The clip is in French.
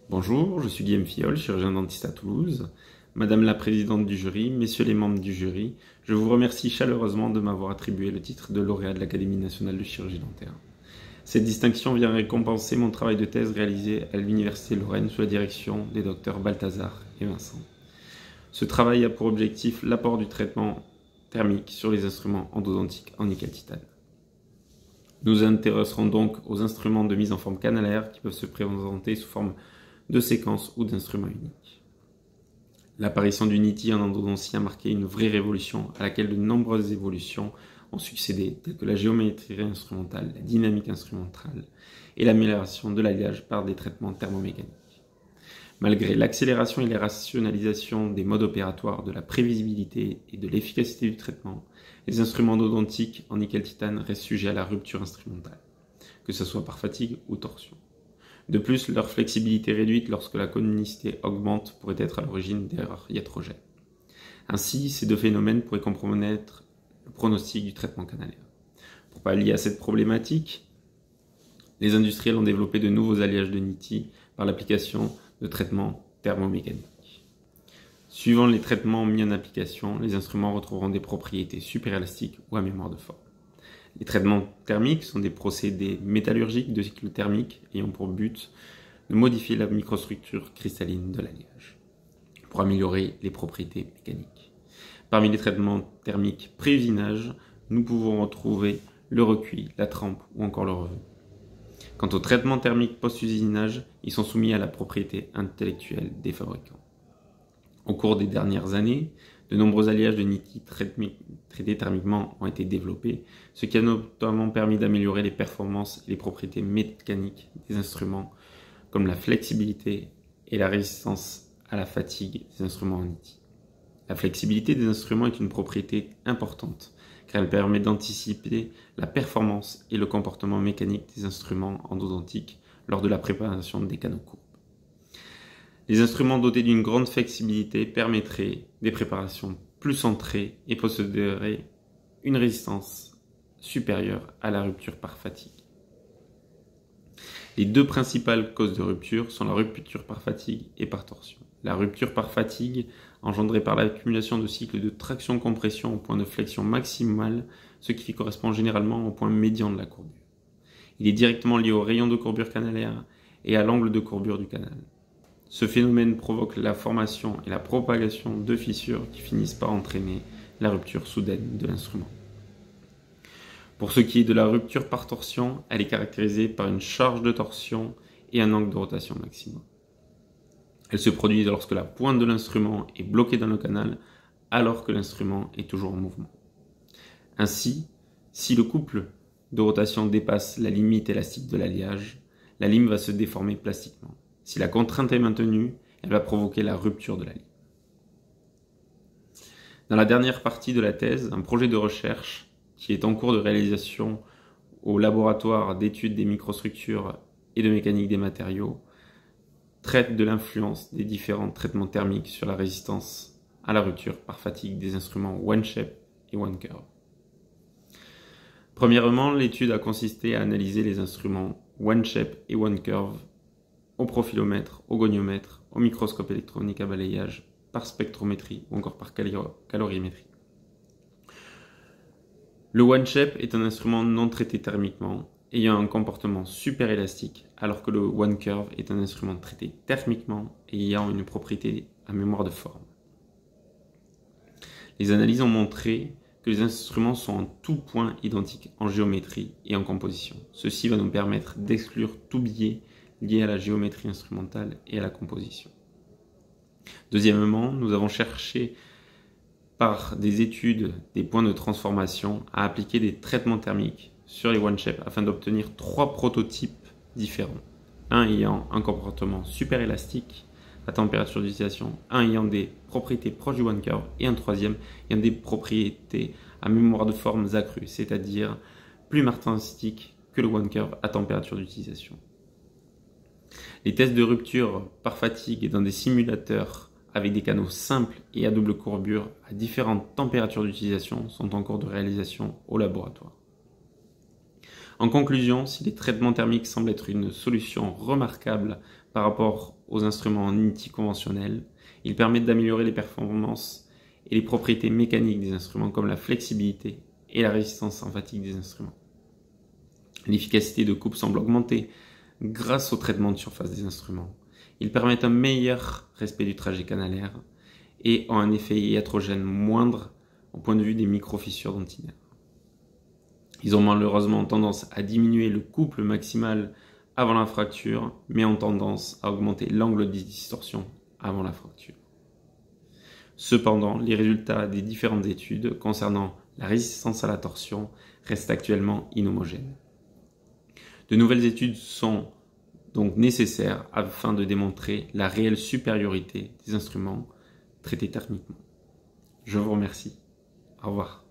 Bonjour, je suis Guillaume Fiol, chirurgien dentiste à Toulouse. Madame la présidente du jury, messieurs les membres du jury, je vous remercie chaleureusement de m'avoir attribué le titre de lauréat de l'Académie nationale de chirurgie dentaire. Cette distinction vient récompenser mon travail de thèse réalisé à l'Université Lorraine sous la direction des docteurs Balthazar et Vincent. Ce travail a pour objectif l'apport du traitement thermique sur les instruments endodontiques en nickel-titane. Nous nous intéresserons donc aux instruments de mise en forme canalaire qui peuvent se présenter sous forme de séquences ou d'instruments uniques. L'apparition du NITI en endodontie a marqué une vraie révolution à laquelle de nombreuses évolutions ont succédé, telles que la géométrie instrumentale, la dynamique instrumentale et l'amélioration de l'alliage par des traitements thermomécaniques. Malgré l'accélération et la rationalisation des modes opératoires, de la prévisibilité et de l'efficacité du traitement, les instruments endodontiques en nickel-titane restent sujets à la rupture instrumentale, que ce soit par fatigue ou torsion. De plus, leur flexibilité réduite lorsque la conicité augmente pourrait être à l'origine d'erreurs iatrogènes. Ainsi, ces deux phénomènes pourraient compromettre le pronostic du traitement canalaire. Pour pallier à cette problématique, les industriels ont développé de nouveaux alliages de NITI par l'application de traitements thermomécaniques. Suivant les traitements mis en application, les instruments retrouveront des propriétés superélastiques ou à mémoire de forme. Les traitements thermiques sont des procédés métallurgiques de cycle thermique ayant pour but de modifier la microstructure cristalline de l'alliage pour améliorer les propriétés mécaniques. Parmi les traitements thermiques pré-usinage, nous pouvons retrouver le recuit, la trempe ou encore le revenu. Quant aux traitements thermiques post-usinage, ils sont soumis à la propriété intellectuelle des fabricants. Au cours des dernières années, de nombreux alliages de NITI traités thermiquement ont été développés, ce qui a notamment permis d'améliorer les performances et les propriétés mécaniques des instruments, comme la flexibilité et la résistance à la fatigue des instruments en NITI. La flexibilité des instruments est une propriété importante, car elle permet d'anticiper la performance et le comportement mécanique des instruments endodontiques lors de la préparation des canaux courbes. Les instruments dotés d'une grande flexibilité permettraient des préparations plus centrées et posséderaient une résistance supérieure à la rupture par fatigue. Les deux principales causes de rupture sont la rupture par fatigue et par torsion. La rupture par fatigue, engendrée par l'accumulation de cycles de traction-compression au point de flexion maximale, ce qui correspond généralement au point médian de la courbure. Il est directement lié au rayon de courbure canalaire et à l'angle de courbure du canal. Ce phénomène provoque la formation et la propagation de fissures qui finissent par entraîner la rupture soudaine de l'instrument. Pour ce qui est de la rupture par torsion, elle est caractérisée par une charge de torsion et un angle de rotation maximum. Elle se produit lorsque la pointe de l'instrument est bloquée dans le canal alors que l'instrument est toujours en mouvement. Ainsi, si le couple de rotation dépasse la limite élastique de l'alliage, la lime va se déformer plastiquement. Si la contrainte est maintenue, elle va provoquer la rupture de la lime. Dans la dernière partie de la thèse, un projet de recherche qui est en cours de réalisation au laboratoire d'études des microstructures et de mécanique des matériaux traite de l'influence des différents traitements thermiques sur la résistance à la rupture par fatigue des instruments OneShape et OneCurve. Premièrement, l'étude a consisté à analyser les instruments OneShape et OneCurve au profilomètre, au goniomètre, au microscope électronique à balayage, par spectrométrie ou encore par calorimétrie. Le OneShape est un instrument non traité thermiquement, ayant un comportement super élastique, alors que le OneCurve est un instrument traité thermiquement et ayant une propriété à mémoire de forme. Les analyses ont montré que les instruments sont en tout point identiques en géométrie et en composition. Ceci va nous permettre d'exclure tout biais lié à la géométrie instrumentale et à la composition. Deuxièmement, nous avons cherché par des études des points de transformation à appliquer des traitements thermiques sur les OneShape afin d'obtenir 3 prototypes différents. Un ayant un comportement super élastique à température d'utilisation, un ayant des propriétés proches du OneCurve et un troisième ayant des propriétés à mémoire de formes accrues, c'est-à-dire plus martensistiques que le OneCurve à température d'utilisation. Les tests de rupture par fatigue dans des simulateurs avec des canaux simples et à double courbure à différentes températures d'utilisation sont en cours de réalisation au laboratoire. En conclusion, si les traitements thermiques semblent être une solution remarquable par rapport aux instruments en INTI conventionnels, ils permettent d'améliorer les performances et les propriétés mécaniques des instruments comme la flexibilité et la résistance en fatigue des instruments. L'efficacité de coupe semble augmenter grâce au traitement de surface des instruments. Ils permettent un meilleur respect du trajet canalaire et ont un effet iatrogène moindre au point de vue des micro-fissures dentinaires. Ils ont malheureusement tendance à diminuer le couple maximal avant la fracture, mais ont tendance à augmenter l'angle de distorsion avant la fracture. Cependant, les résultats des différentes études concernant la résistance à la torsion restent actuellement inhomogènes. De nouvelles études sont donc nécessaires afin de démontrer la réelle supériorité des instruments traités thermiquement. Je vous remercie. Au revoir.